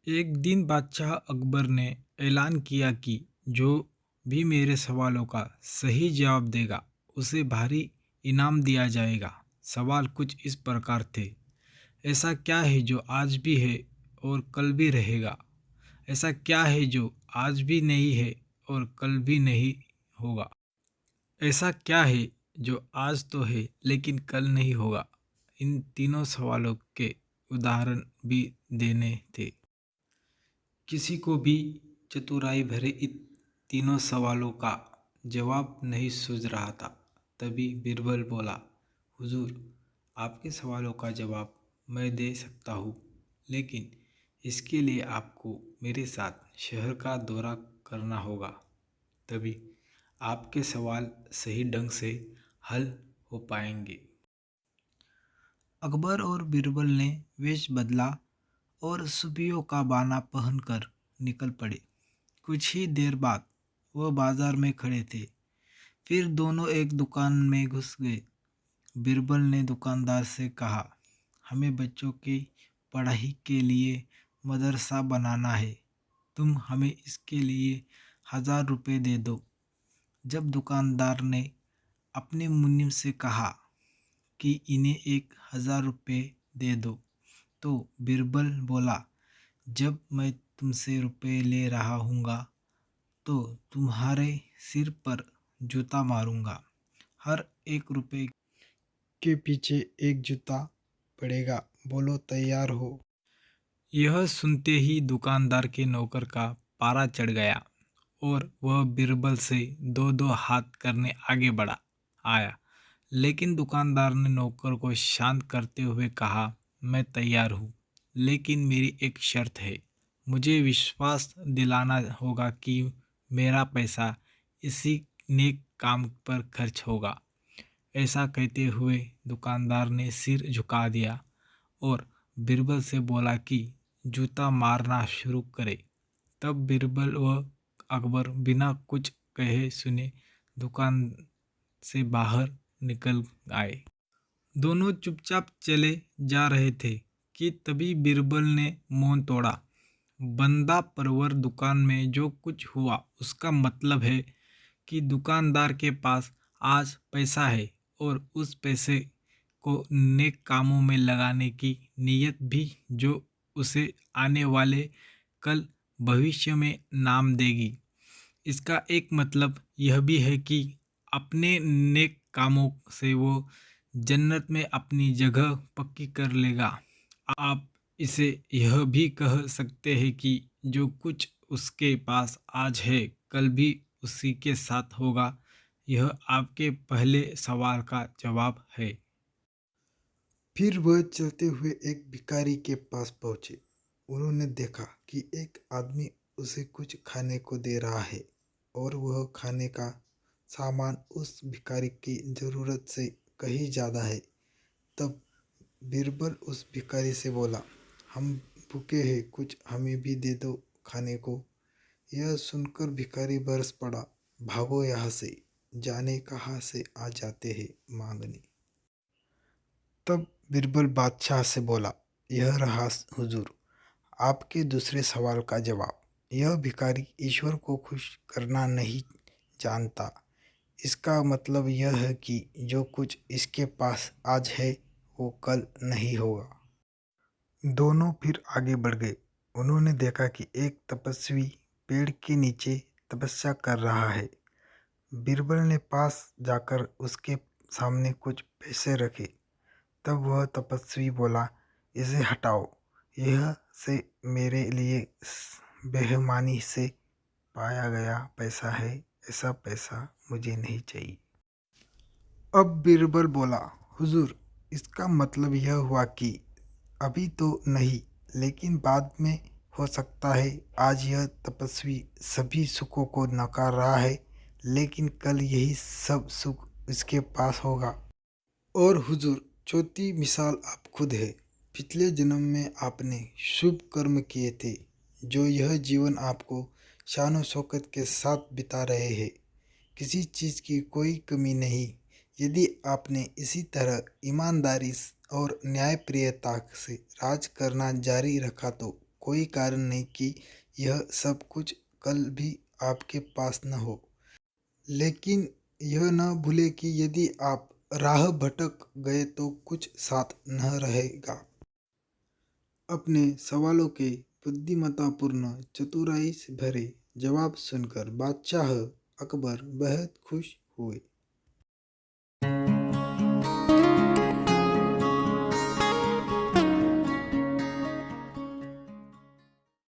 एक दिन बादशाह अकबर ने ऐलान किया कि जो भी मेरे सवालों का सही जवाब देगा उसे भारी इनाम दिया जाएगा। सवाल कुछ इस प्रकार थे। ऐसा क्या है जो आज भी है और कल भी रहेगा? ऐसा क्या है जो आज भी नहीं है और कल भी नहीं होगा? ऐसा क्या है जो आज तो है लेकिन कल नहीं होगा? इन तीनों सवालों के उदाहरण भी देने थे। किसी को भी चतुराई भरे इन तीनों सवालों का जवाब नहीं सूझ रहा था। तभी बीरबल बोला, हुजूर, आपके सवालों का जवाब मैं दे सकता हूँ, लेकिन इसके लिए आपको मेरे साथ शहर का दौरा करना होगा। तभी आपके सवाल सही ढंग से हल हो पाएंगे। अकबर और बीरबल ने वेश बदला और सूफियों का बाना पहनकर निकल पड़े। कुछ ही देर बाद वह बाजार में खड़े थे। फिर दोनों एक दुकान में घुस गए। बीरबल ने दुकानदार से कहा, हमें बच्चों की पढ़ाई के लिए मदरसा बनाना है। तुम हमें इसके लिए 1000 रुपये दे दो। जब दुकानदार ने अपने मुनीम से कहा कि इन्हें 1000 रुपये दे दो, तो बीरबल बोला, जब मैं तुमसे रुपए ले रहा हूँगा तो तुम्हारे सिर पर जूता मारूंगा। हर 1 रुपए के पीछे एक जूता पड़ेगा। बोलो, तैयार हो? यह सुनते ही दुकानदार के नौकर का पारा चढ़ गया और वह बीरबल से दो दो हाथ करने आगे बढ़ा आया। लेकिन दुकानदार ने नौकर को शांत करते हुए कहा, मैं तैयार हूँ, लेकिन मेरी एक शर्त है। मुझे विश्वास दिलाना होगा कि मेरा पैसा इसी नेक काम पर खर्च होगा। ऐसा कहते हुए दुकानदार ने सिर झुका दिया और बीरबल से बोला कि जूता मारना शुरू करे। तब बीरबल व अकबर बिना कुछ कहे सुने दुकान से बाहर निकल आए। दोनों चुपचाप चले जा रहे थे कि तभी बीरबल ने मौन तोड़ा। बंदा परवर, दुकान में जो कुछ हुआ उसका मतलब है कि दुकानदार के पास आज पैसा है और उस पैसे को नेक कामों में लगाने की नीयत भी, जो उसे आने वाले कल भविष्य में नाम देगी। इसका एक मतलब यह भी है कि अपने नेक कामों से वो जन्नत में अपनी जगह पक्की कर लेगा। आप इसे यह भी कह सकते हैं कि जो कुछ उसके पास आज है कल भी उसी के साथ होगा। यह आपके पहले सवाल का जवाब है। फिर वह चलते हुए एक भिखारी के पास पहुंचे। उन्होंने देखा कि एक आदमी उसे कुछ खाने को दे रहा है और वह खाने का सामान उस भिखारी की ज़रूरत से कहीं ज़्यादा है। तब बीरबल उस भिखारी से बोला, हम भूखे हैं, कुछ हमें भी दे दो खाने को। यह सुनकर भिखारी बरस पड़ा, भागो यहाँ से, जाने कहाँ से आ जाते हैं मांगने। तब बीरबल बादशाह से बोला, यह रहा हुजूर आपके दूसरे सवाल का जवाब। यह भिखारी ईश्वर को खुश करना नहीं जानता। इसका मतलब यह है कि जो कुछ इसके पास आज है वो कल नहीं होगा। दोनों फिर आगे बढ़ गए। उन्होंने देखा कि एक तपस्वी पेड़ के नीचे तपस्या कर रहा है। बीरबल ने पास जाकर उसके सामने कुछ पैसे रखे। तब वह तपस्वी बोला, इसे हटाओ, यह से मेरे लिए बेईमानी से पाया गया पैसा है, ऐसा पैसा मुझे नहीं चाहिए। अब बीरबल बोला, हुजूर, इसका मतलब यह हुआ कि अभी तो नहीं, लेकिन बाद में हो सकता है। आज यह तपस्वी सभी सुखों को नकार रहा है, लेकिन कल यही सब सुख इसके पास होगा। और हुजूर, चौथी मिसाल आप खुद है। पिछले जन्म में आपने शुभ कर्म किए थे, जो यह जीवन आपको शान शौकत के साथ बिता रहे हैं। किसी चीज़ की कोई कमी नहीं। यदि आपने इसी तरह ईमानदारी और न्यायप्रियता से राज करना जारी रखा तो कोई कारण नहीं कि यह सब कुछ कल भी आपके पास न हो। लेकिन यह न भूले कि यदि आप राह भटक गए तो कुछ साथ न रहेगा। अपने सवालों के बुद्धिमत्तापूर्ण चतुराई से भरे जवाब सुनकर बादशाह अकबर बेहद खुश हुए।